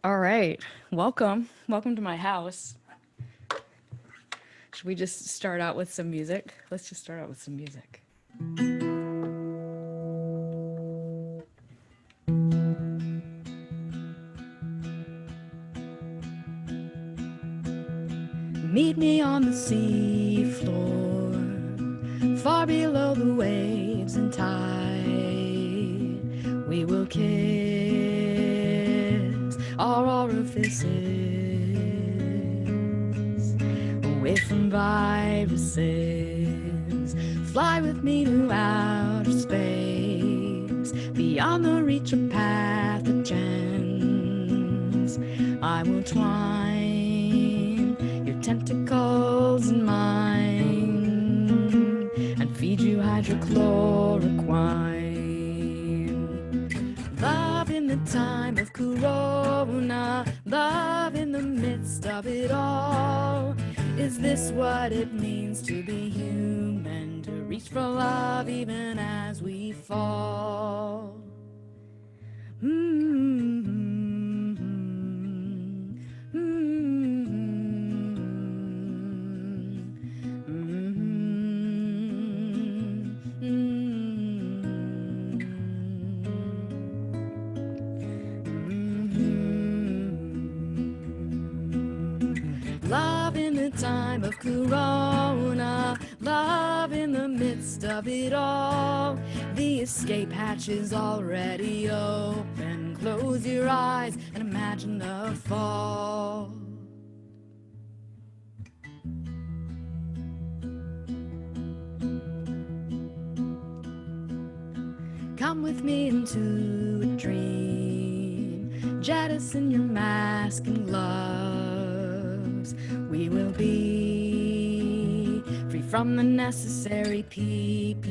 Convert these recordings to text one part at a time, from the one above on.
All right, welcome to my house. Should we just start out with some music? Let's just start out with some music. Meet me on the sea floor, far below the waves and tide. We will kiss our orifices, away from viruses. Fly with me to outer space, beyond the reach of pathogens. I will twine your tentacles in mine and feed you hydrochloroquine. Love in the time of corona, love in the midst of it all. Is this what it means to be human? To reach for love even as we fall. Love in the time of corona, love in the midst of it all. The escape hatch is already open. Close your eyes and imagine the fall. Come with me into a dream. Jettison your mask and gloves. We will be free from the necessary PPE.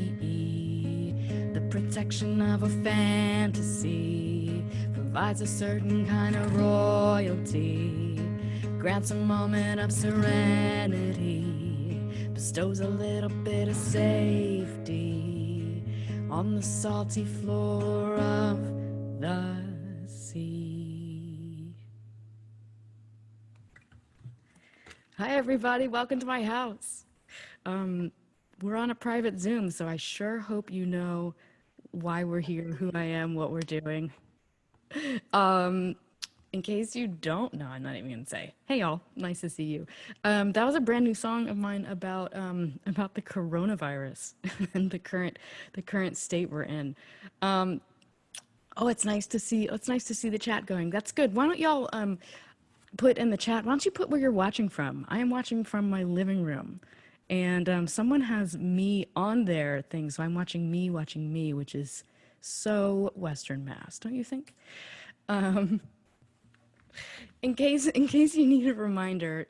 The protection of a fantasy provides a certain kind of royalty. Grants a moment of serenity. Bestows a little bit of safety on the salty floor of the sea. Hi everybody, welcome to my house. We're on a private Zoom, so I sure hope you know why we're here, who I am, what we're doing. In case you don't know, I'm not even gonna say, hey y'all, nice to see you. That was a brand new song of mine about the coronavirus and the current state we're in. Oh, it's nice to see the chat going. That's good. Why don't y'all put in the chat, why don't you put where you're watching from? I am watching from my living room. And someone has me on their thing, so I'm watching me, which is so Western Mass, don't you think? In case you need a reminder,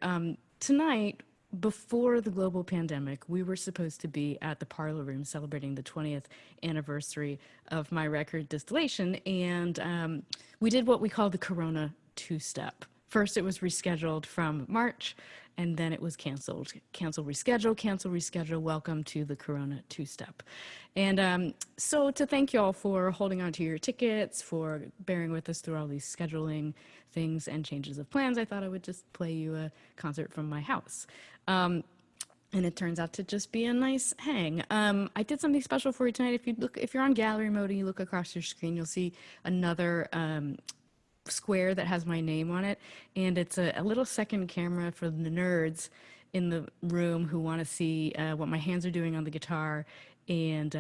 tonight, before the global pandemic, we were supposed to be at the Parlor room celebrating the 20th anniversary of my record Distillation, and we did what we call the Corona two-step. First, it was rescheduled from March, and then it was canceled. Cancel, reschedule. Welcome to the Corona two-step. And so to thank you all for holding on to your tickets, for bearing with us through all these scheduling things and changes of plans, I thought I would just play you a concert from my house. And it turns out to just be a nice hang. I did something special for you tonight. If you're on gallery mode and you look across your screen, you'll see another square that has my name on it, and it's a little second camera for the nerds in the room who want to see what my hands are doing on the guitar and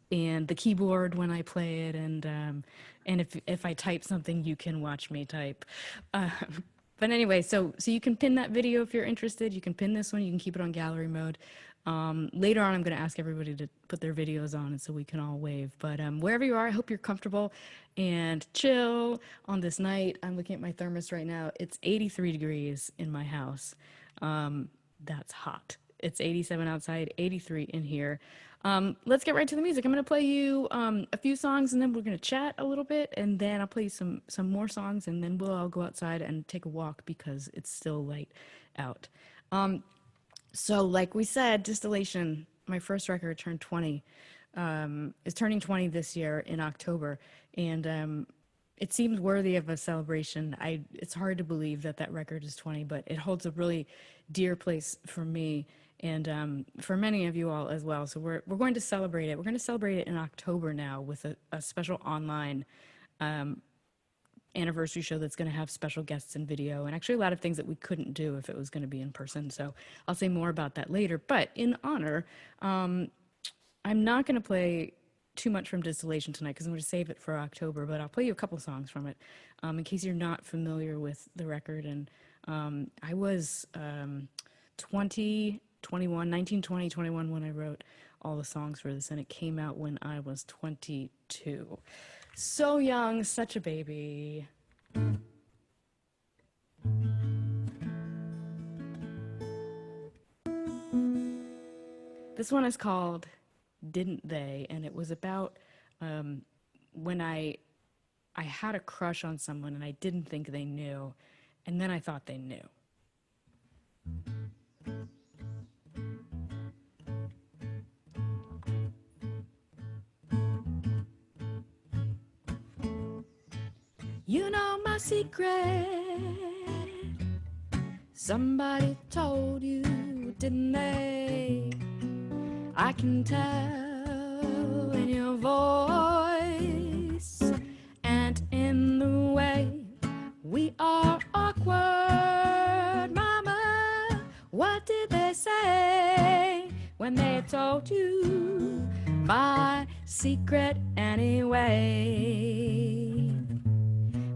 the keyboard when I play it, and if I type something, you can watch me type. But anyway, so you can pin that video if you're interested. You can pin this one. You can keep it on gallery mode. Later on, I'm going to ask everybody to put their videos on so we can all wave. But wherever you are, I hope you're comfortable and chill on this night. I'm looking at my thermos right now. It's 83 degrees in my house. That's hot. It's 87 outside, 83 in here. Let's get right to the music. I'm going to play you a few songs, and then we're going to chat a little bit, and then I'll play you some more songs, and then we'll all go outside and take a walk because it's still light out. So like we said, Distillation, my first record, turned 20, is turning 20 this year in October. And it seems worthy of a celebration. It's hard to believe that that record is 20, but it holds a really dear place for me and for many of you all as well. So we're going to celebrate it. We're going to celebrate it in October now with a special online anniversary show that's going to have special guests and video, and actually a lot of things that we couldn't do if it was going to be in person. So I'll say more about that later. But in honor, I'm not going to play too much from Distillation tonight because I'm going to save it for October, but I'll play you a couple songs from it in case you're not familiar with the record. And I was 20, 21, 19, 20, 21 when I wrote all the songs for this, and it came out when I was 22. So young, such a baby. This one is called Didn't They? And it was about when I had a crush on someone and I didn't think they knew, and then I thought they knew. You know my secret. Somebody told you, didn't they? I can tell in your voice and in the way we are awkward, Mama. What did they say when they told you my secret anyway?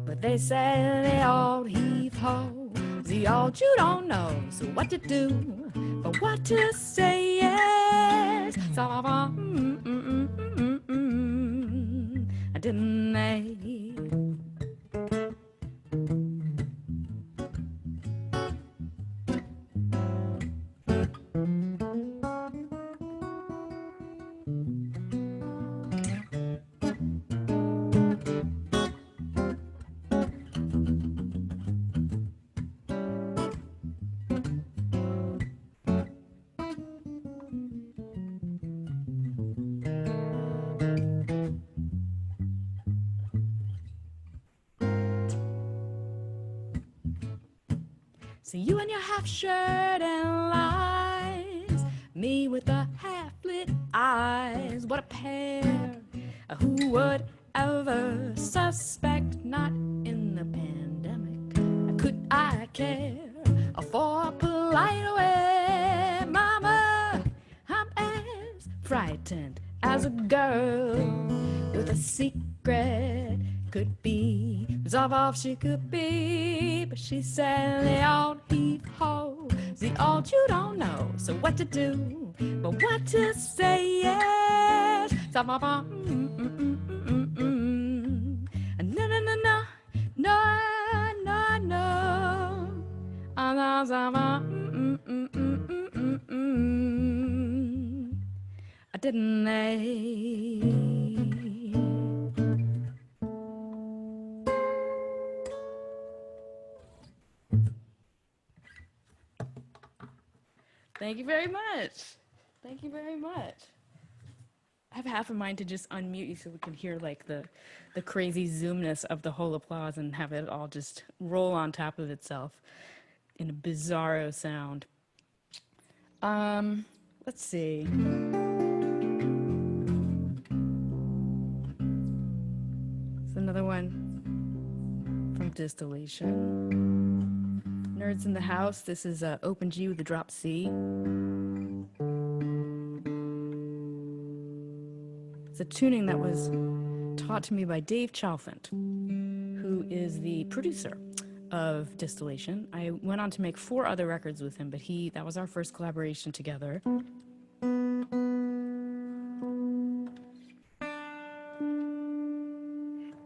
But they say the old heave-ho, the old you don't know, so what to do, but what to say, yes. So, didn't they? So you and your half-shirt and lies, me with the half-lit eyes. What a pair! Who would ever suspect? Not in the pandemic could I care for a polite way. Mama, I'm as frightened as a girl with a secret could be. Off she could be, but she said the old heave-ho, the old you don't know, so what to do, but what to say, yes. No, no, no, no, no, no, no, didn't they? Thank you very much. Thank you very much. I have half a mind to just unmute you so we can hear like the crazy zoomness of the whole applause and have it all just roll on top of itself in a bizarro sound. Let's see. It's another one from Distillation. Nerds in the house, this is Open G with a drop C. It's a tuning that was taught to me by Dave Chalfant, who is the producer of Distillation. I went on to make 4 other records with him, but that was our first collaboration together.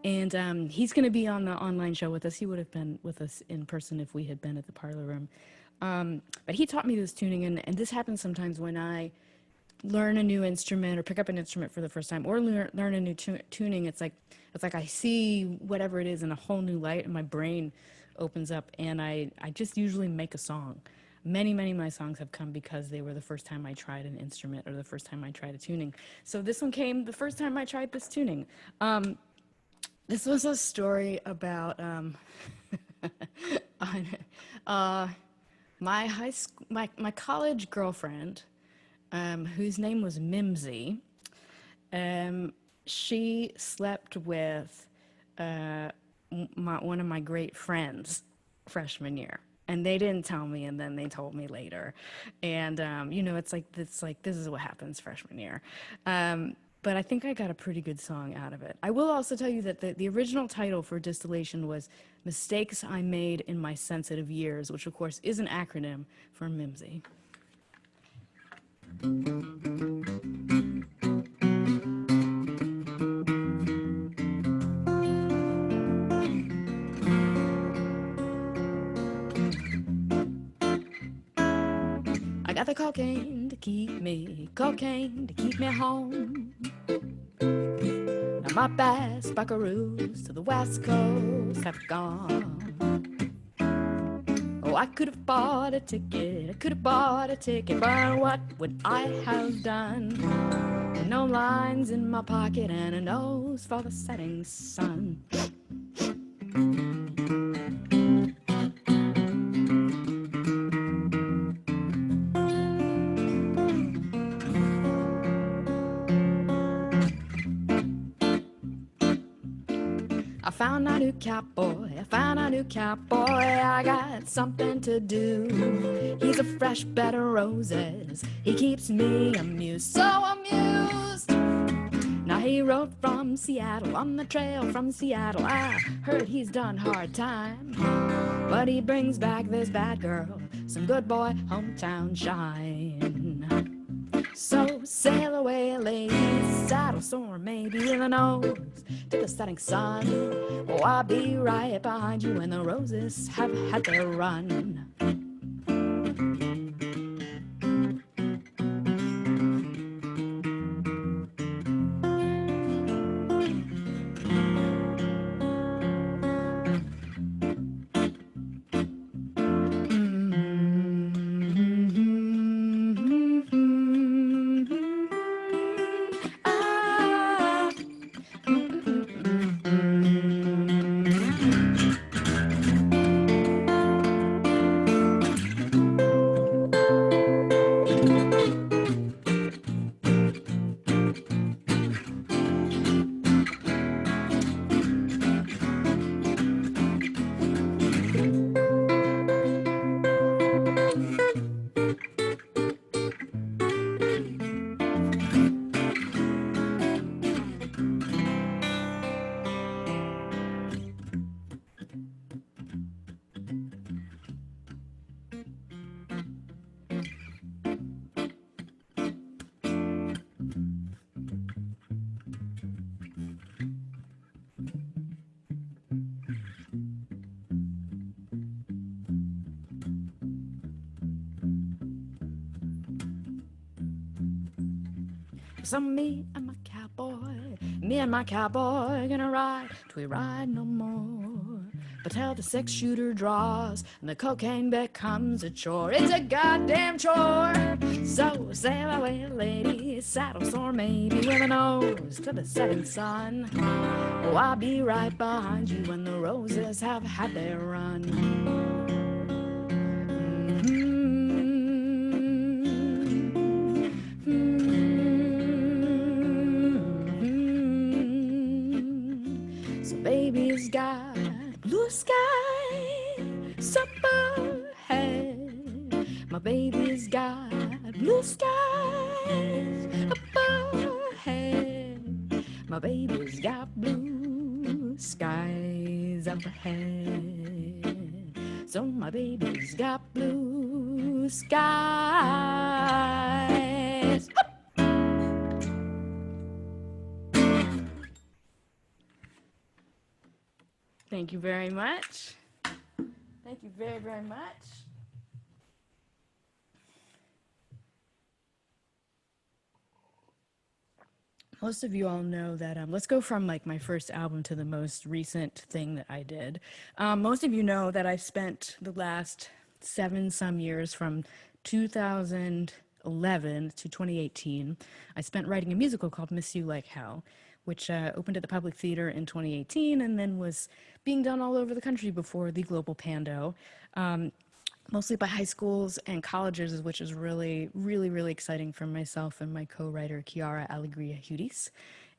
And he's going to be on the online show with us. He would have been with us in person if we had been at the Parlor Room. But he taught me this tuning, and this happens sometimes when I learn a new instrument or pick up an instrument for the first time or learn a new tuning. It's like I see whatever it is in a whole new light, and my brain opens up, and I just usually make a song. Many of my songs have come because they were the first time I tried an instrument or the first time I tried a tuning. So this one came the first time I tried this tuning. This was a story about on, uh, my my college girlfriend, whose name was Mimsy. Um, she slept with one of my great friends freshman year. And they didn't tell me, and then they told me later. And it's like this is what happens freshman year. But I think I got a pretty good song out of it. I will also tell you that the original title for Distillation was "Mistakes I Made in My Sensitive Years," which of course is an acronym for Mimsy. I got the cocaine to keep me home. Now my best buckaroos to the west coast have gone. Oh, I could have bought a ticket, but what would I have done? No lines in my pocket and a nose for the setting sun. I found a new cowboy, I got something to do. He's a fresh bed of roses, he keeps me amused, so amused. Now he rode from Seattle, on the trail from Seattle. I heard he's done hard time, but he brings back this bad girl, some good boy hometown shine. So sail away, ladies, saddle sore, maybe with a nose to the setting sun. Oh, I'll be right behind you when the roses have had their run. So me and my cowboy, gonna ride till we ride no more. But till the 6-shooter draws and the cocaine becomes a chore, it's a goddamn chore. So sail away, lady, saddle sore, maybe with a nose to the setting sun. Oh, I'll be right behind you when the roses have had their run. Baby's got blue skies up ahead. My baby's got blue skies up ahead. My baby's got blue skies up ahead. So my baby's got blue skies. Thank you very much. Thank you very, very much. Most of you all know that, let's go from like my first album to the most recent thing that I did. Most of you know that I spent the last 7-some years from 2011 to 2018. I spent writing a musical called Miss You Like Hell, which opened at the Public Theater in 2018 and then was being done all over the country before the global pando. Mostly by high schools and colleges, which is really, really, really exciting for myself and my co-writer, Chiara Allegria Hudis.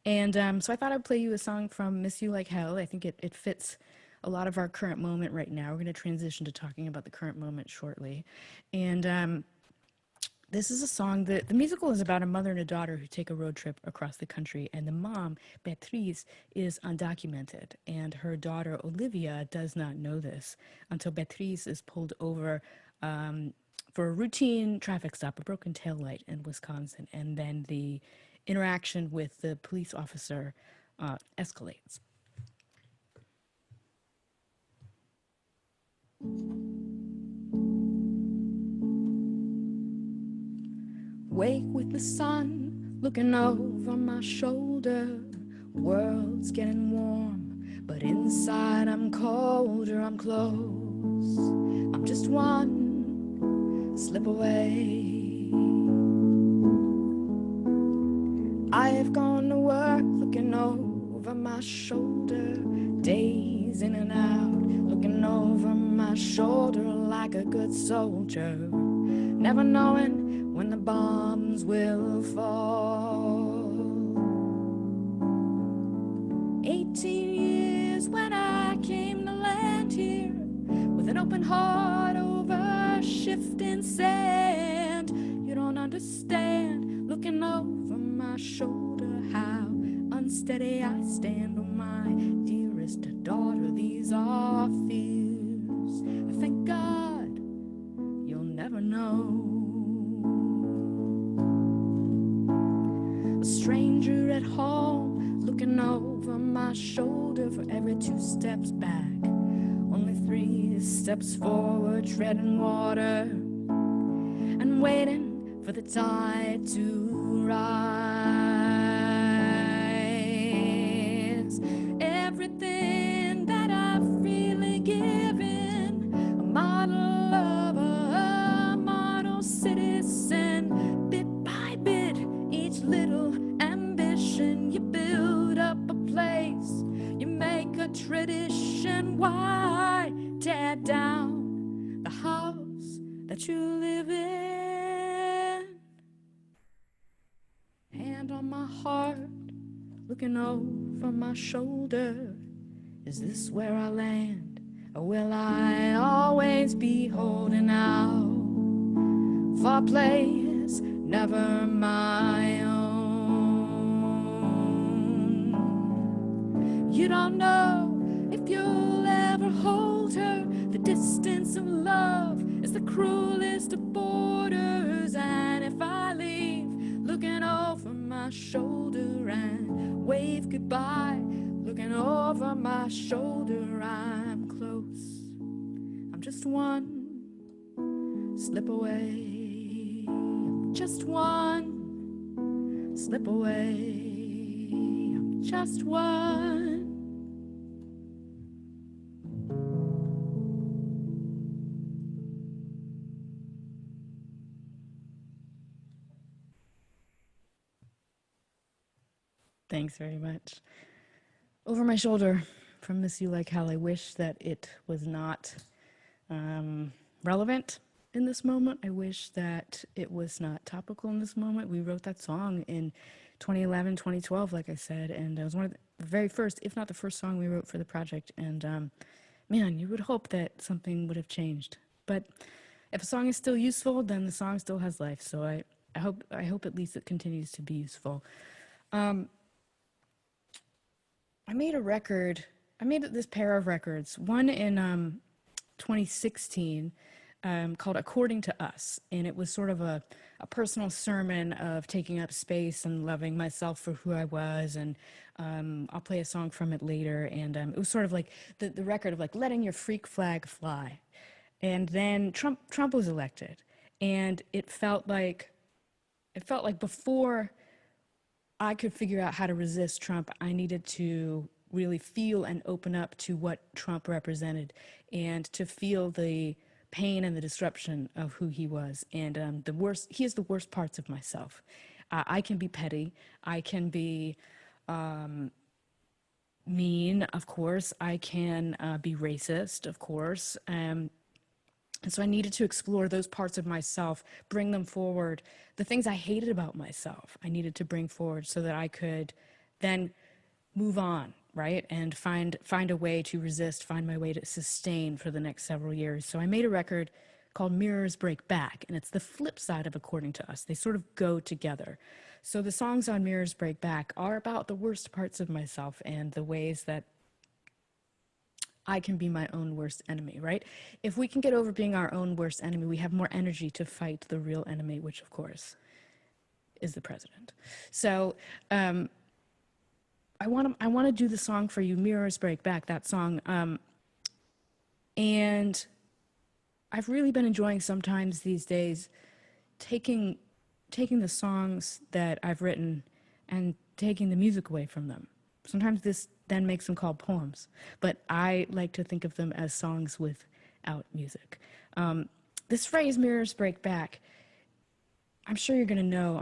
And so I thought I'd play you a song from Miss You Like Hell. I think it fits a lot of our current moment right now. We're going to transition to talking about the current moment shortly. And this is a song that the musical is about a mother and a daughter who take a road trip across the country, and the mom, Beatriz, is undocumented, and her daughter, Olivia, does not know this until Beatriz is pulled over for a routine traffic stop, a broken taillight in Wisconsin, and then the interaction with the police officer escalates. Wake with the sun looking over my shoulder. World's getting warm, but inside I'm colder. I'm close. I'm just one slip away. I've gone to work looking over my shoulder. Days in and out, looking over my shoulder like a good soldier. Never knowing when the bombs will fall. 18 years when I came to land here, with an open heart over shifting sand. You don't understand, looking over my shoulder, how unsteady I stand. Oh my dearest daughter, these are fears. Thank God you'll never know. A stranger at home, looking over my shoulder for every 2 steps back. Only 3 steps forward, treading water and waiting for the tide to rise. Everything that I've freely given, a model of a model citizen. Bit by bit, each little ambition, you build up a place, you make a tradition. Why tear down the house that you live in? Hand on my heart, looking over my shoulder. Is this where I land, or will I always be holding out for a place never my own? You don't know if you'll ever hold her. The distance of love is the cruelest of borders. And if I leave, looking over my shoulder and wave goodbye, looking over my shoulder, I'm close. I'm just one slip away. I'm just one slip away. I'm just one. Thanks very much. Over my shoulder from Miss You Like Hell. I wish that it was not relevant in this moment. I wish that it was not topical in this moment. We wrote that song in 2011, 2012, like I said, and it was one of the very first, if not the first song we wrote for the project. And man, you would hope that something would have changed. But if a song is still useful, then the song still has life. So I hope at least it continues to be useful. I made this pair of records, one in 2016 called According to Us. And it was sort of a personal sermon of taking up space and loving myself for who I was. And I'll play a song from it later. And it was sort of like the record of like letting your freak flag fly. And then Trump was elected. And it felt like before I could figure out how to resist Trump, I needed to really feel and open up to what Trump represented and to feel the pain and the disruption of who he was. And he is the worst parts of myself. I can be petty. I can be mean, of course. I can be racist, of course. And so I needed to explore those parts of myself, bring them forward. The things I hated about myself, I needed to bring forward so that I could then move on, right? And find a way to resist, find my way to sustain for the next several years. So I made a record called Mirrors Break Back, and it's the flip side of According to Us. They sort of go together. So the songs on Mirrors Break Back are about the worst parts of myself and the ways that I can be my own worst enemy, right? If we can get over being our own worst enemy, we have more energy to fight the real enemy, which of course is the president. So I want to do the song for you, Mirrors Break Back, that song. And I've really been enjoying sometimes these days taking the songs that I've written and taking the music away from them. Sometimes this then makes them called poems, but I like to think of them as songs without music. This phrase, mirrors break back, I'm sure you're gonna know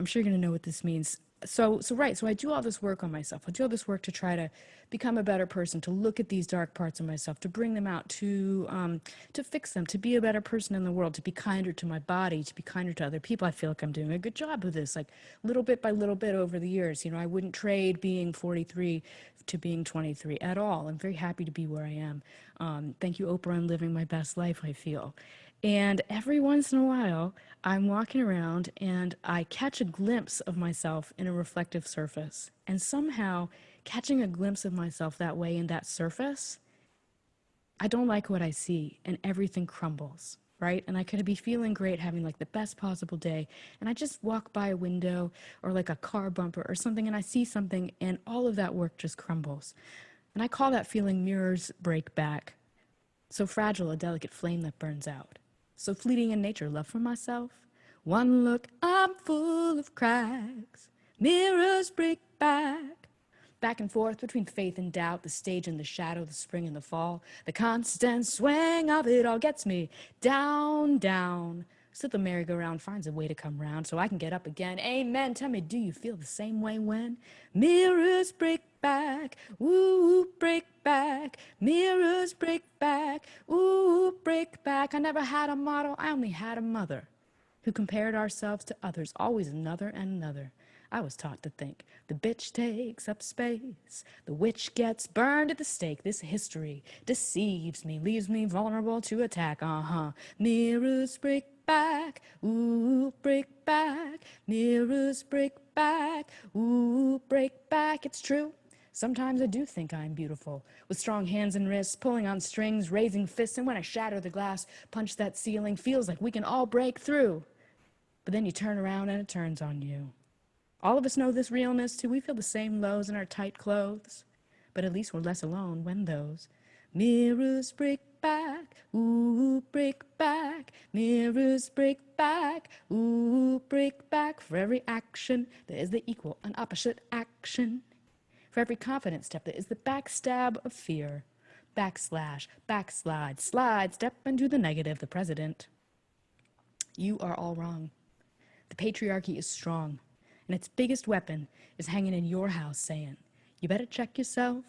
what this means. So I do all this work on myself. I do all this work to try to become a better person, to look at these dark parts of myself, to bring them out, to fix them, to be a better person in the world, to be kinder to my body, to be kinder to other people. I feel like I'm doing a good job of this, like little bit by little bit over the years. You know, I wouldn't trade being 43 to being 23 at all. I'm very happy to be where I am. Thank you, Oprah, and living my best life, I feel. And every once in a while, I'm walking around and I catch a glimpse of myself in a reflective surface. And somehow, catching a glimpse of myself that way in that surface, I don't like what I see and everything crumbles, right? And I could be feeling great, having like the best possible day. And I just walk by a window or like a car bumper or something and I see something and all of that work just crumbles. And I call that feeling mirrors break back. So fragile, a delicate flame that burns out. So fleeting in nature, love for myself. One look, I'm full of cracks. Mirrors break back. Back and forth between faith and doubt, the stage and the shadow, the spring and the fall. The constant swing of it all gets me down, down. So the merry-go-round finds a way to come round so I can get up again. Amen. Tell me, do you feel the same way when mirrors break back? Ooh, break back. Mirrors break back. Ooh, break back. I never had a model. I only had a mother who compared ourselves to others, always another and another. I was taught to think the bitch takes up space, the witch gets burned at the stake. This history deceives me, leaves me vulnerable to attack. Mirrors break back, ooh, break back. Mirrors break back, ooh, break back. It's true. Sometimes I do think I'm beautiful, with strong hands and wrists, pulling on strings, raising fists, and when I shatter the glass, punch that ceiling, feels like we can all break through. But then you turn around and it turns on you. All of us know this realness too. We feel the same lows in our tight clothes, but at least we're less alone when those mirrors break back, ooh, break back. Mirrors break back, ooh, break back. For every action, there is the equal and opposite action. For every confident step, there is the backstab of fear. Backslash, backslide, slide, step into the negative, the president. You are all wrong. The patriarchy is strong, and its biggest weapon is hanging in your house saying, you better check yourself.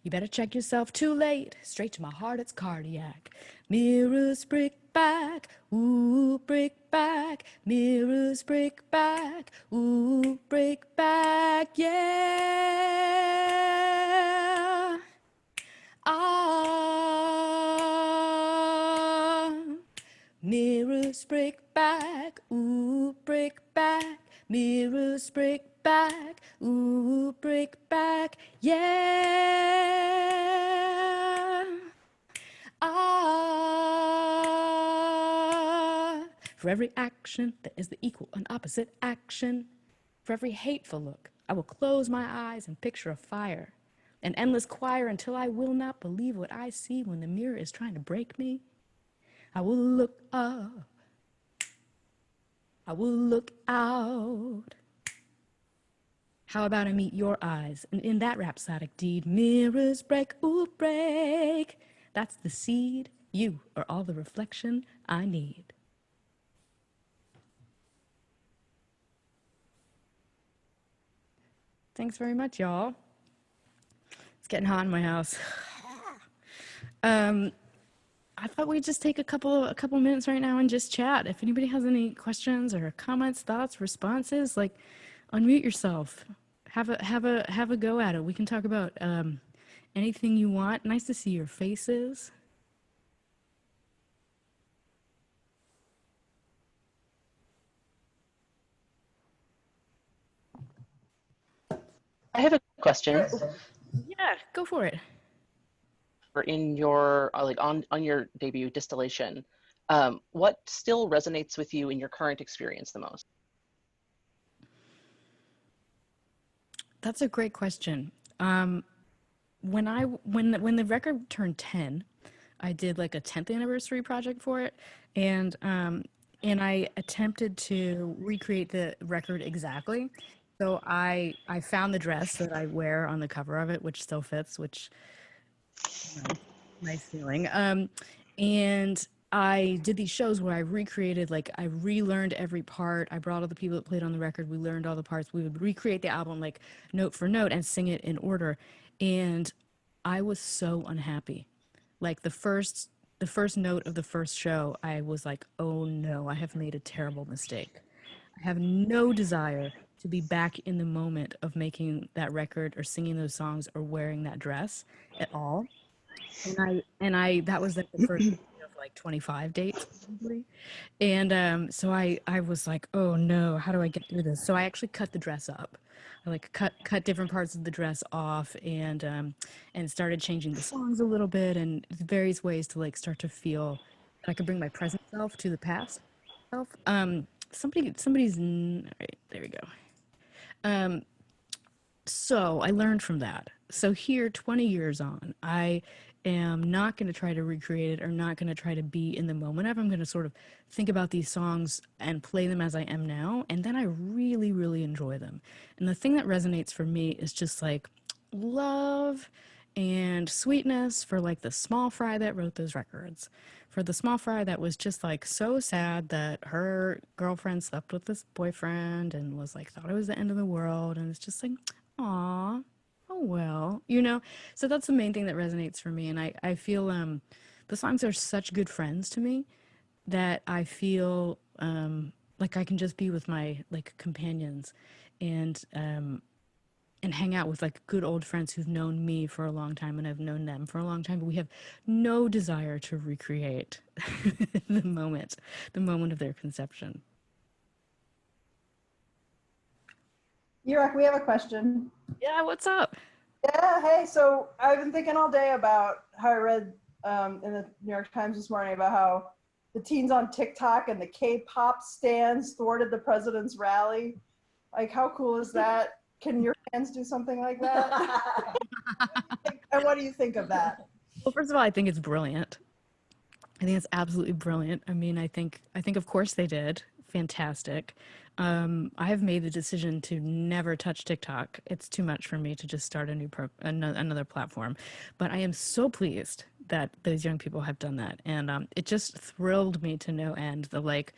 You better check yourself. Too late. Straight to my heart, it's cardiac. Mirrors break back. Ooh, break back. Mirrors break back. Ooh, break back. Yeah. Ah. Mirrors break back. Ooh, break back. Mirrors break back, ooh, break back, yeah. Ah, for every action, there is the equal and opposite action. For every hateful look, I will close my eyes and picture a fire, an endless choir until I will not believe what I see when the mirror is trying to break me. I will look up. I will look out. How about I meet your eyes, and in that rhapsodic deed, mirrors break, ooh, break. That's the seed. You are all the reflection I need. Thanks very much, y'all. It's getting hot in my house. Um, I thought we'd just take a couple minutes right now and just chat. If anybody has any questions or comments, thoughts, responses, like unmute yourself. Have a go at it. We can talk about anything you want. Nice to see your faces. I have a question. Yeah, go for it. In your like on your debut distillation, what still resonates with you in your current experience the most? That's a great question. When the record turned 10, I did like a 10th anniversary project for it, and I attempted to recreate the record exactly. So I found the dress that I wear on the cover of it, which still fits, which nice, nice feeling. And I did these shows where I recreated, like I relearned every part. I brought all the people that played on the record. We learned all the parts. We would recreate the album like note for note and sing it in order. And I was so unhappy. Like the first note of the first show, I was like, "Oh no, I have made a terrible mistake. I have no desire to be back in the moment of making that record or singing those songs or wearing that dress at all." And I that was like the first of like 25 dates probably. And so I was like, "Oh no, how do I get through this?" So I actually cut the dress up. I like cut different parts of the dress off and started changing the songs a little bit and various ways to like start to feel that I could bring my present self to the past self. All right, there we go. Um, so I learned from that. So here, 20 years on, I am not going to try to recreate it or not going to try to be in the moment of. I'm going to sort of think about these songs and play them as I am now. And then I really, really enjoy them. And the thing that resonates for me is just like love and sweetness for like the small fry that wrote those records. For the small fry that was just like so sad that her girlfriend slept with this boyfriend and was like, thought it was the end of the world. And it's just like, aw, oh well. So that's the main thing that resonates for me. And I feel the songs are such good friends to me that I feel like I can just be with my like companions and hang out with like good old friends who've known me for a long time and I've known them for a long time, but we have no desire to recreate the moment, the moment of their conception. Yurek, we have a question. Yeah, what's up? Yeah, hey, so I've been thinking all day about how I read in the New York Times this morning about how the teens on TikTok and the K-pop stands thwarted the president's rally. Like, how cool is that? Can your fans do something like that? And what do you think of that? Well, first of all, I think it's brilliant. I think it's absolutely brilliant. I mean, I think of course they did. Fantastic. I have made the decision to never touch TikTok. It's too much for me to just start another platform. But I am so pleased that those young people have done that, and it just thrilled me to no end. The like,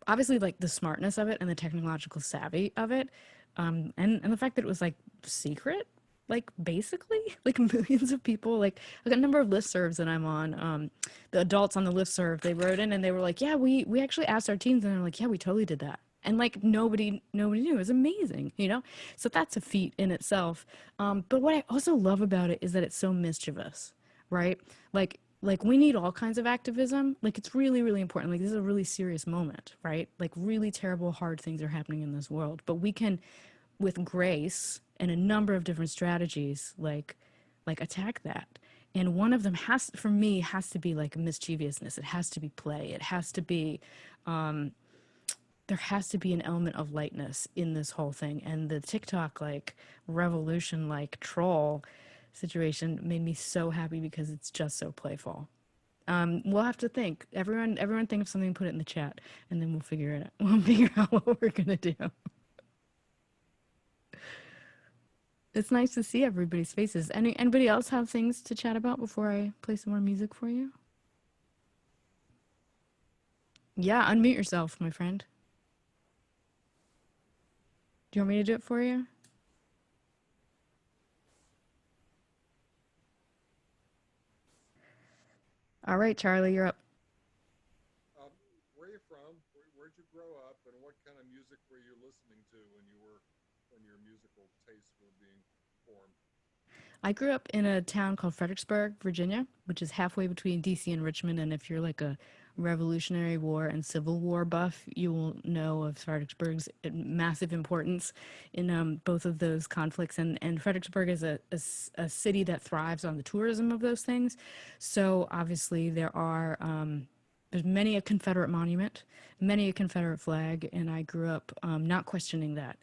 obviously, like the smartness of it and the technological savvy of it, and the fact that it was like secret, like basically like millions of people, like a number of listservs that I'm on, the adults on the listserv, they wrote in and they were like, yeah, we actually asked our teens, and they're like, yeah, we totally did that. And like nobody knew. It was amazing. So that's a feat in itself. But what I also love about it is that it's so mischievous, right? Like we need all kinds of activism. Like it's really, really important. Like this is a really serious moment, right? Like really terrible, hard things are happening in this world. But we can, with grace and a number of different strategies, like attack that. And one of them has, for me, has to be like mischievousness. It has to be play. It has to be there has to be an element of lightness in this whole thing. And the TikTok like revolution like troll situation made me so happy because it's just so playful. We'll have to think. Everyone think of something, put it in the chat, and then we'll figure it out. We'll figure out what we're gonna do. It's nice to see everybody's faces. Anybody else have things to chat about before I play some more music for you? Yeah, unmute yourself, my friend. Do you want me to do it for you? All right, Charlie, you're up. Where are you from? Where'd you grow up, and what kind of music were you listening to when your musical tastes were being formed? I grew up in a town called Fredericksburg, Virginia, which is halfway between DC and Richmond. And if you're like a Revolutionary War and Civil War buff, you will know of Fredericksburg's massive importance in both of those conflicts. And Fredericksburg is a city that thrives on the tourism of those things. So obviously there's many a Confederate monument, many a Confederate flag, and I grew up not questioning that.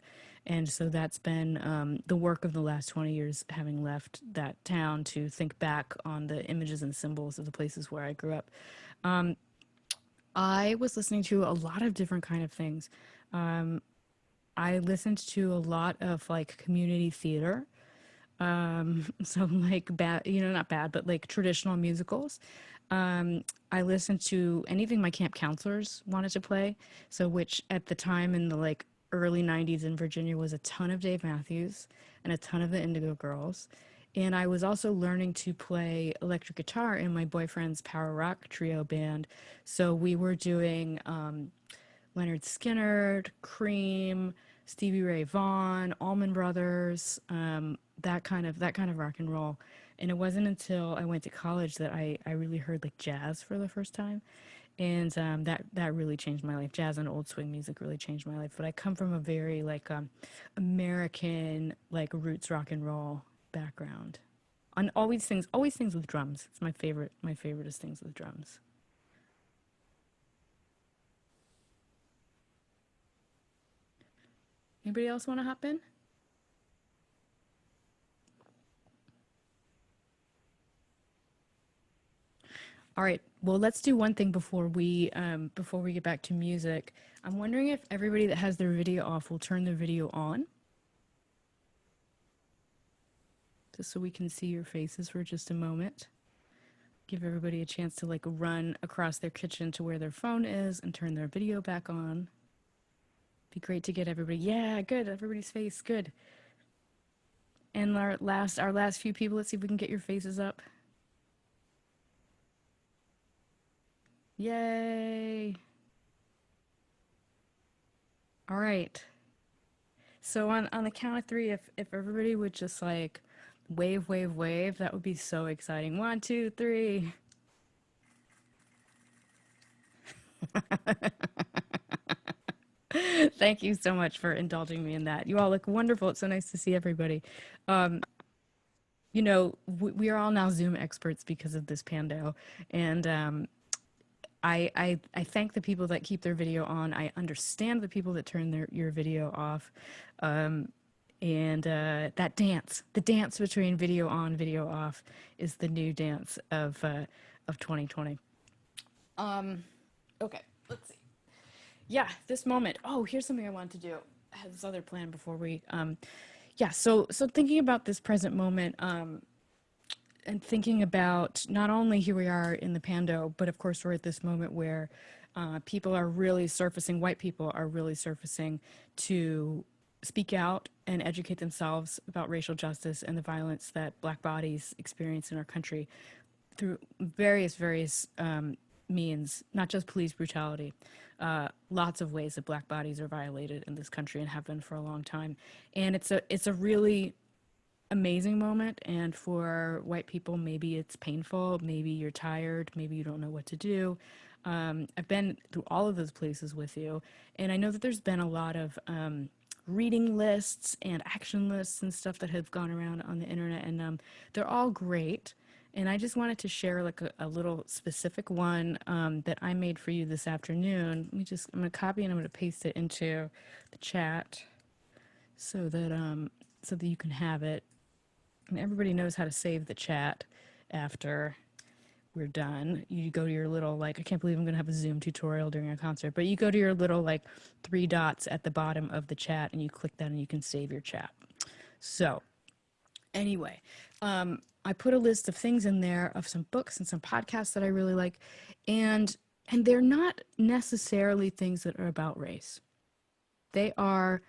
And so that's been the work of the last 20 years, having left that town to think back on the images and symbols of the places where I grew up. I was listening to a lot of different kind of things. I listened to a lot of like community theater. So like bad, not bad, but like traditional musicals. I listened to anything my camp counselors wanted to play. So which at the time in the like early 90s in Virginia was a ton of Dave Matthews and a ton of the Indigo Girls. And I was also learning to play electric guitar in my boyfriend's power rock trio band. So we were doing Leonard Skinner, Cream, Stevie Ray Vaughan, Allman Brothers, that kind of rock and roll. And it wasn't until I went to college that I really heard like jazz for the first time, and that really changed my life. Jazz and old swing music really changed my life. But I come from a very like American like roots rock and roll background. On always things with drums. It's my favorite. My favorite is things with drums. Anybody else want to hop in? All right. Well, let's do one thing before we get back to music. I'm wondering if everybody that has their video off will turn their video on, just so we can see your faces for just a moment. Give everybody a chance to like run across their kitchen to where their phone is and turn their video back on. Be great to get everybody. Yeah, good. Everybody's face. Good. And our last few people, let's see if we can get your faces up. Yay. All right. So on the count of three, if everybody would just like wave, wave, wave, that would be so exciting. One, two, three. Thank you so much for indulging me in that. You all look wonderful. It's so nice to see everybody. We are all now Zoom experts because of this pando, and I thank the people that keep their video on. I understand the people that turn your video off. And that dance, the dance between video on, video off, is the new dance of 2020. Okay, let's see. Yeah, this moment. Oh, here's something I wanted to do. I had this other plan before we. Yeah, so thinking about this present moment, and thinking about not only here we are in the pando, but of course we're at this moment where people are really surfacing, white people are really surfacing to speak out and educate themselves about racial justice and the violence that Black bodies experience in our country through various means, not just police brutality. Lots of ways that Black bodies are violated in this country and have been for a long time. And it's a really amazing moment, and for white people maybe it's painful, maybe you're tired, maybe you don't know what to do. I've been through all of those places with you, and I know that there's been a lot of reading lists and action lists and stuff that have gone around on the internet, and they're all great. And I just wanted to share like a little specific one that I made for you this afternoon. I'm gonna copy and I'm gonna paste it into the chat so that you can have it. And everybody knows how to save the chat after we're done. You go to your little, like, I can't believe I'm going to have a Zoom tutorial during a concert, but you go to your little, like, three dots at the bottom of the chat and you click that and you can save your chat. So, anyway, I put a list of things in there of some books and some podcasts that I really like, and they're not necessarily things that are about race. They are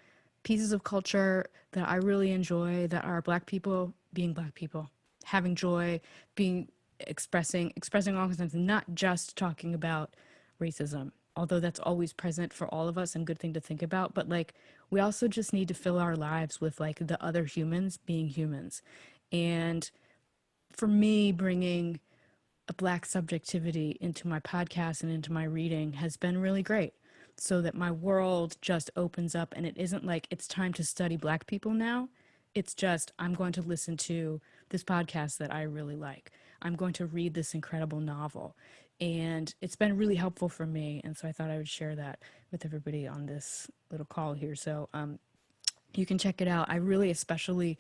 pieces of culture that I really enjoy that are Black people being Black people, having joy, being expressing all kinds of things, not just talking about racism, although that's always present for all of us and good thing to think about. But like, we also just need to fill our lives with like the other humans being humans. And for me, bringing a Black subjectivity into my podcast and into my reading has been really great, so that my world just opens up, and it isn't like it's time to study Black people now. It's just, I'm going to listen to this podcast that I really like. I'm going to read this incredible novel. And it's been really helpful for me. And so I thought I would share that with everybody on this little call here. So you can check it out. I really especially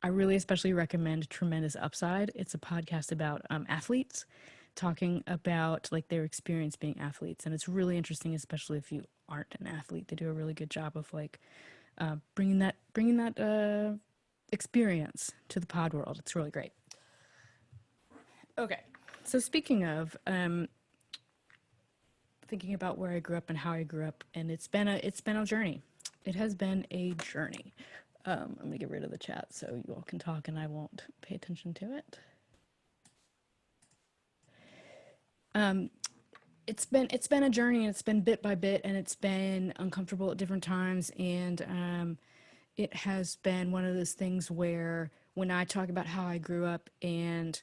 recommend Tremendous Upside. It's a podcast about athletes talking about like their experience being athletes. And it's really interesting, especially if you aren't an athlete. They do a really good job of like bringing that experience to the pod world. It's really great. Okay, so speaking of thinking about where I grew up and how I grew up, and it's been a journey. It has been a journey. I'm gonna get rid of the chat so you all can talk and I won't pay attention to it. It's been a journey, and it's been bit by bit, and it's been uncomfortable at different times, and it has been one of those things where when I talk about how I grew up and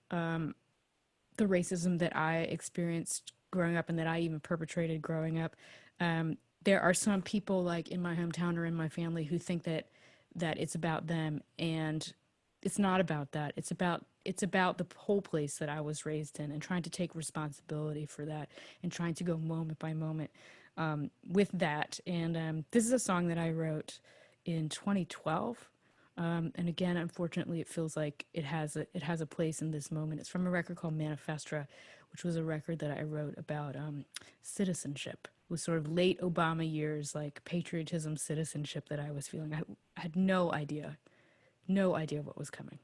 the racism that I experienced growing up and that I even perpetrated growing up, there are some people like in my hometown or in my family who think that it's about them, and it's not about that. It's about the whole place that I was raised in, and trying to take responsibility for that, and trying to go moment by moment with that. And this is a song that I wrote in 2012. And again, unfortunately, it feels like it has a place in this moment. It's from a record called Manifestra, which was a record that I wrote about citizenship. It was sort of late Obama years, like patriotism, citizenship that I was feeling. I had no idea what was coming.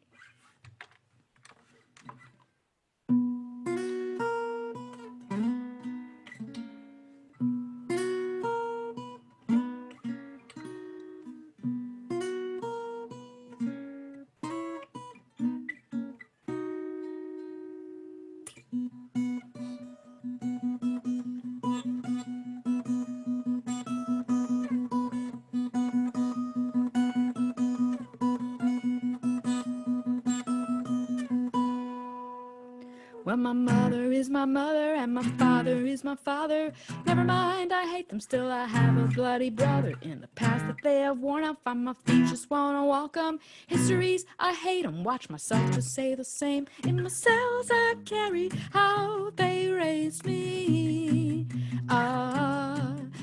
Well, my mother is my mother and my father is my father. Never mind, I hate them, still I have a bloody brother. In the past that they have worn, I find my feet just wanna walk 'em. Histories, I hate 'em, watch myself just say the same. In my cells I carry how they raised me.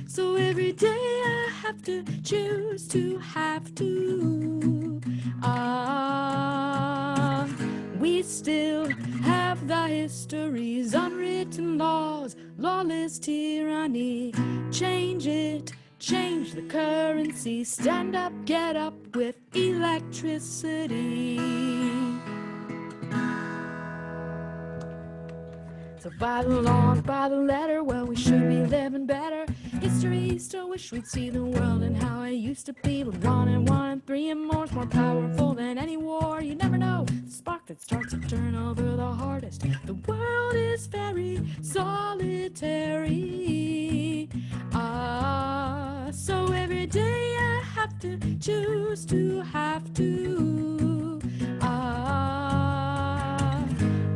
So every day I have to choose to have to. We still have the histories, unwritten laws, lawless tyranny. Change it, change the currency, stand up, get up with electricity. So by the law, by the letter, well, we should be living better. History still wish we'd see the world and how it used to be. But 1 and 1 and 3 and more is more powerful than any war. You never know the spark that starts to turn over the hardest. The world is very solitary. So every day I have to choose to have to.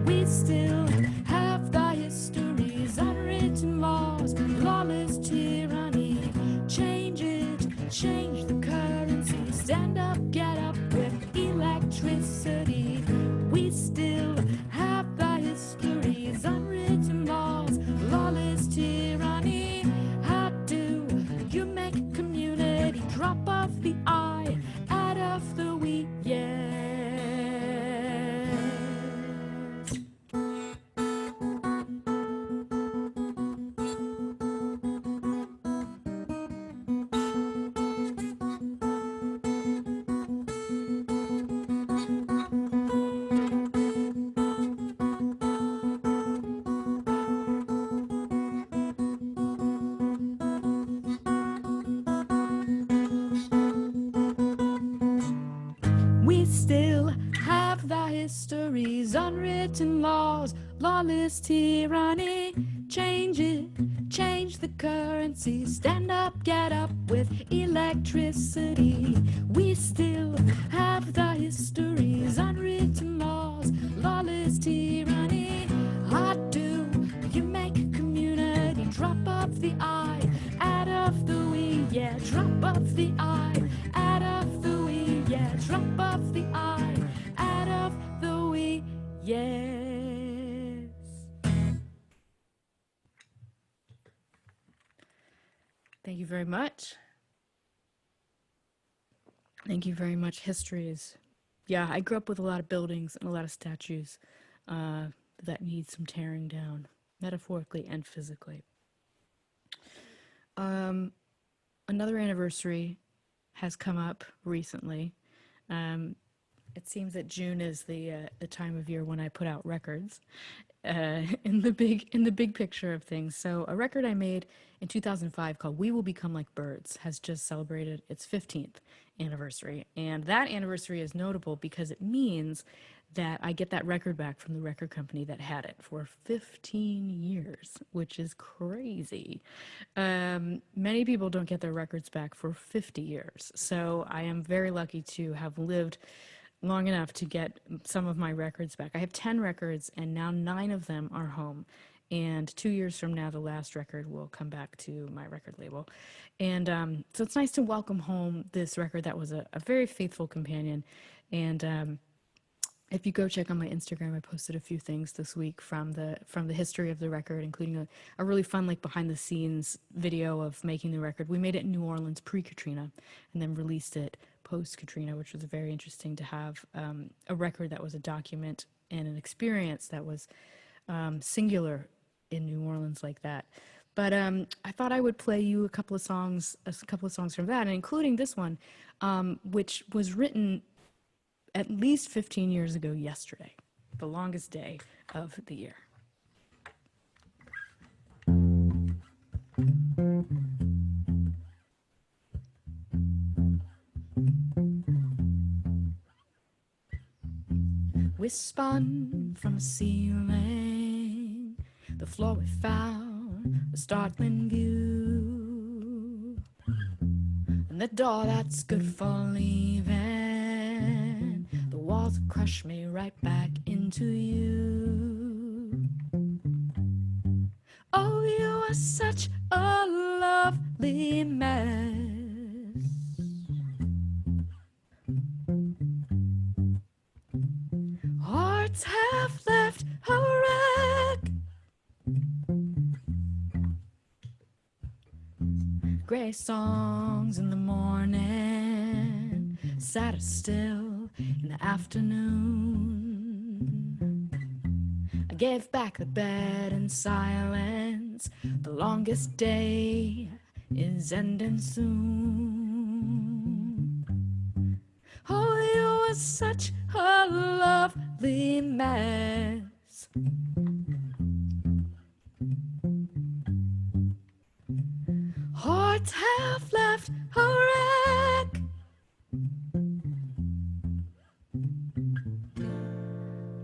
We still have the histories, unwritten laws, lawless tyranny. Change it, change the currency, stand up, get up with electricity. We still have the histories, unwritten laws, lawless tyranny. How do you make a community drop off the I, out of the we? Yeah. We still have the histories, unwritten laws, lawless tyranny. Change it, change the currency. Stand up, get up with electricity. We still have the histories, unwritten laws, lawless tyranny. I do, you make community. Drop off the I, add of the we, yeah. Drop off the I, add of the we, yeah. Drop off the I, add of the we, yes. Thank you very much. Thank you very much. Histories. Yeah, I grew up with a lot of buildings and a lot of statues that need some tearing down, metaphorically and physically. Another anniversary has come up recently. It seems that June is the time of year when I put out records in the big picture of things. So a record I made in 2005 called "We Will Become Like Birds" has just celebrated its 15th anniversary, and that anniversary is notable because it means that I get that record back from the record company that had it for 15 years, which is crazy. Many people don't get their records back for 50 years, so I am very lucky to have lived long enough to get some of my records back. I have 10 records, and now 9 of them are home. And 2 years from now, the last record will come back to my record label. And so it's nice to welcome home this record that was a very faithful companion. And if you go check on my Instagram, I posted a few things this week from the history of the record, including a really fun like behind the scenes video of making the record. We made it in New Orleans pre-Katrina and then released it post-Katrina, which was very interesting to have a record that was a document and an experience that was singular in New Orleans like that. But I thought I would play you a couple of songs from that, and including this one, which was written at least 15 years ago yesterday, the longest day of the year. We spun from a ceiling, the floor we found, a startling view, and the door that's good for leaving, the walls crush me right back into you. Oh, you are such a lovely mess. Hearts have left a wreck. Gray songs in the morning, sadder still in the afternoon. I gave back the bed in silence. The longest day is ending soon. Oh, you were such a lovely mess. Hearts have left a wreck.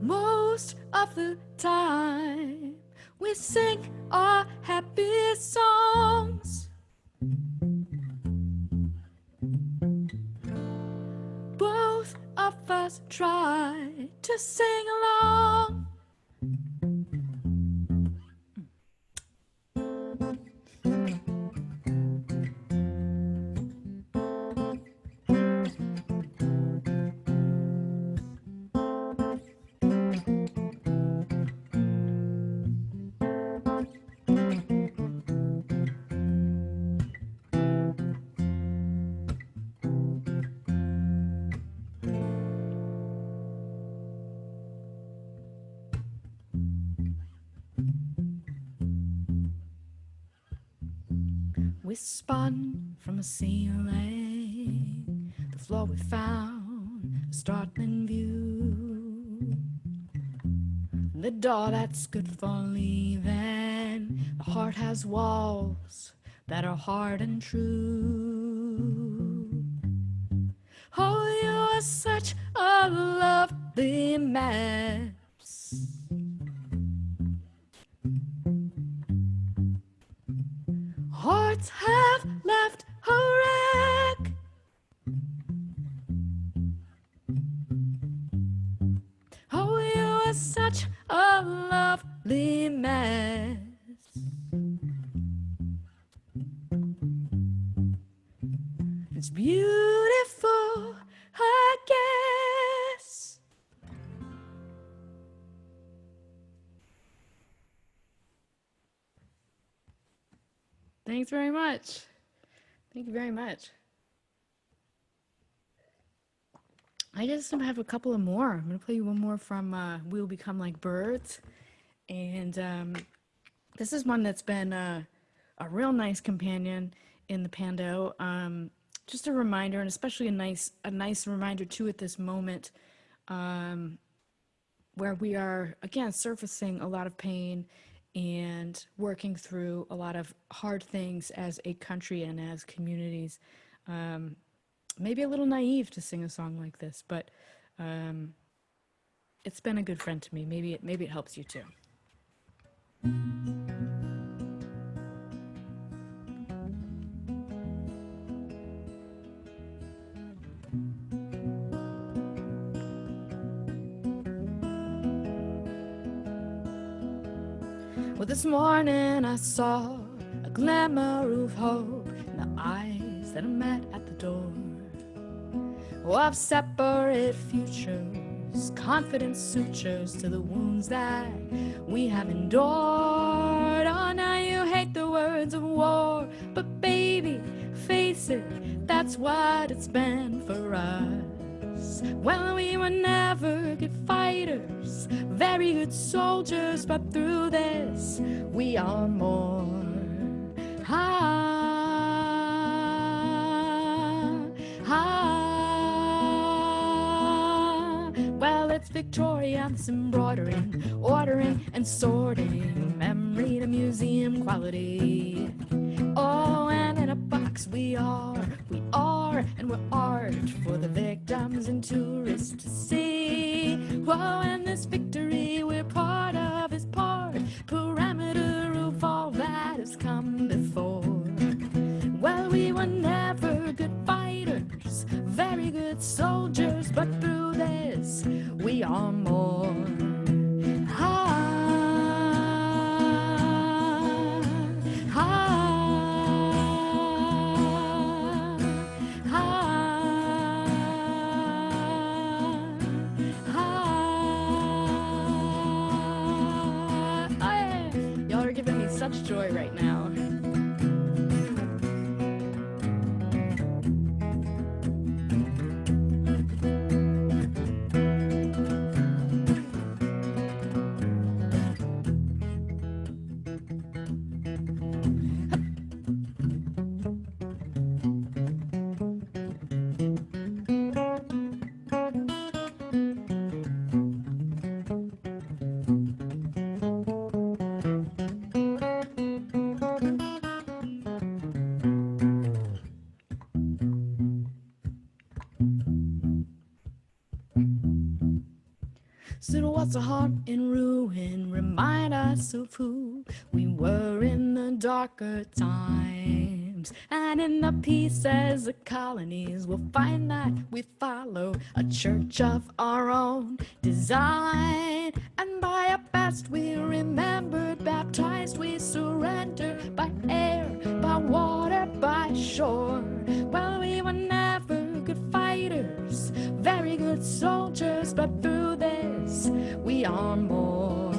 Most of the time we sing our happy songs. Both of us try to sing along. We spun from a ceiling, the floor we found, a startling view. The door that's good for leaving, the heart has walls that are hard and true. Oh, you are such a lovely mess. Hearts have left a wreck. Oh, you are such a lovely mess. It's beautiful, I guess. Thanks very much. Thank you very much. I just have a couple of more. I'm going to play you one more from We'll Become Like Birds. And this is one that's been a real nice companion in the Pando. Just a reminder, and especially a nice reminder too at this moment, where we are again surfacing a lot of pain and working through a lot of hard things as a country and as communities. Maybe a little naive to sing a song like this, but it's been a good friend to me. Maybe it helps you too. Well, this morning I saw a glimmer of hope in the eyes that I met at the door. Of separate futures, confident sutures to the wounds that we have endured. Oh, now you hate the words of war, but baby, face it, that's what it's been for us. Well, we were never good fighters, very good soldiers, but through this, we are more. Well, it's Victoria's embroidering, ordering and sorting, memory to museum quality. Oh, and in a box we are, and we're art for the victims and tourists to see. Whoa, and this victory we're part of is part, parameter of all that has come before. Well, we were never good fighters, very good soldiers, but through this, we are more. Y'all are giving me such joy right now. So what's a heart in ruin? Remind us of who we were in the darker times. And in the pieces of colonies, we'll find that we follow a church of our own design. And by our best we remembered, baptized, we surrendered by air, by water, by shore. Well, we were never good fighters, very good soldiers, but through this, we are more.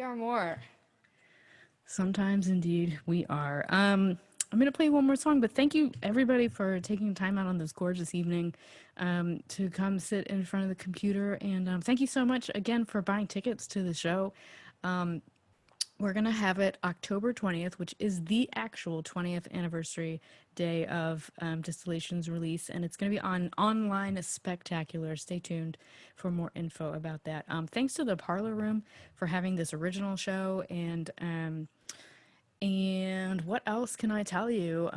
We are more. Sometimes indeed we are. I'm going to play one more song, but thank you everybody for taking time out on this gorgeous evening to come sit in front of the computer. And thank you so much again for buying tickets to the show. We're going to have it October 20th, which is the actual 20th anniversary day of Distillation's release. And it's going to be on Online Spectacular. Stay tuned for more info about that. Thanks to the Parlor Room for having this original show. And what else can I tell you?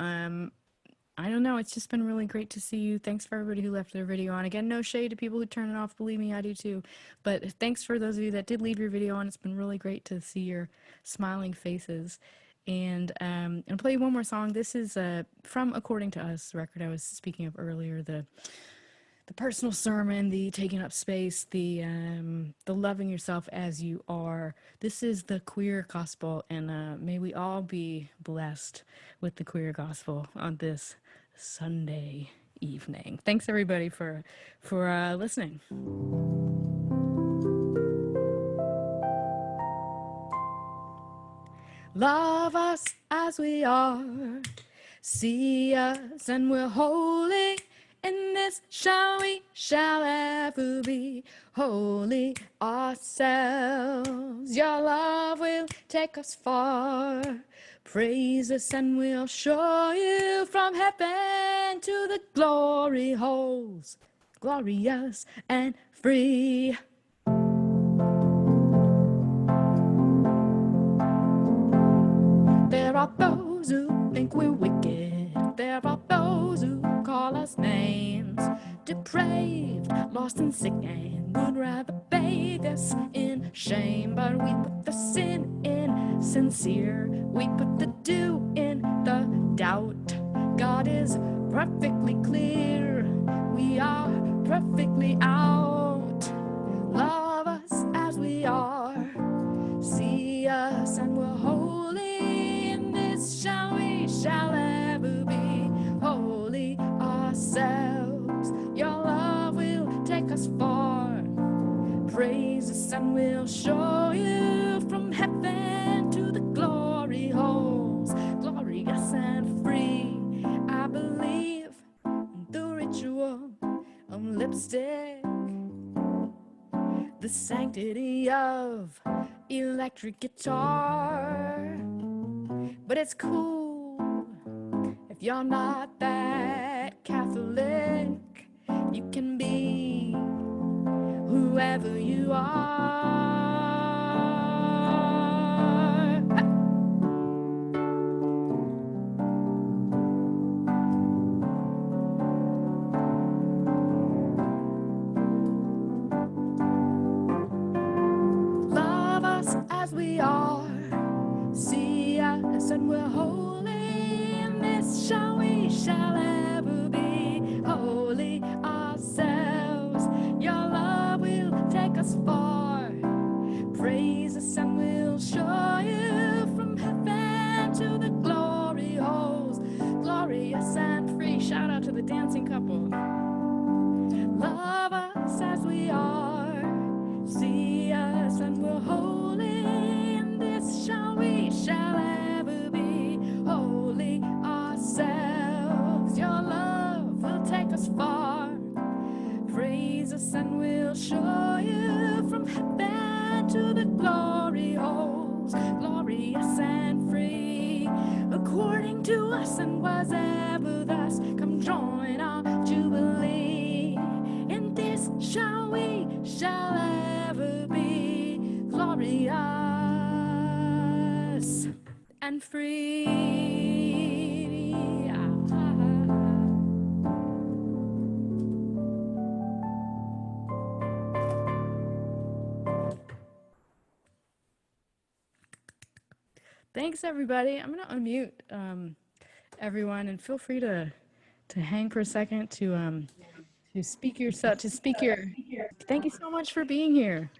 I don't know. It's just been really great to see you. Thanks for everybody who left their video on. Again, no shade to people who turn it off. Believe me, I do too. But thanks for those of you that did leave your video on. It's been really great to see your smiling faces. And I'll play you one more song. This is from According to Us, the record I was speaking of earlier. The personal sermon, the taking up space, the loving yourself as you are. This is the queer gospel, and may we all be blessed with the queer gospel on this Sunday evening. Thanks everybody for listening. Love us as we are. See us and we're holy. In this shall ever be holy ourselves. Your love will take us far. Praise us and we'll show you from heaven to the glory holes, glorious and free. There are those who think we're wicked. There are those who call us names. Depraved, lost and sick, and would rather bathe us in shame. But we put the sin in sincere. We put the do in the doubt. God is perfectly clear. We are perfectly out. Love us as we are. See us and we're holy. In this shall ever be holy ourselves. Your love will take us far. Praise us and we'll show you from heaven to the glory holes, glorious and free. I believe in the ritual of lipstick, the sanctity of electric guitar. But it's cool if you're not that Catholic. You can be whoever you are. Love us as we are. See us and we're holy. In this shall ever be holy ourselves. Your love will take us far. Praise us and we'll show you from heaven to the glory holes, glorious and free. Shout out to the dancing couple. Love us as we are. See us and we're holy. In this shall ever be holy ourselves. Your love will take us far. Praise us and we'll show you from heaven to the glory holes, glorious and free. According to us and was ever thus, come join our jubilee. In this shall ever be glorious and free. Thanks, everybody. I'm going to unmute everyone, and feel free to hang for a second to speak yourself. Thank you so much for being here.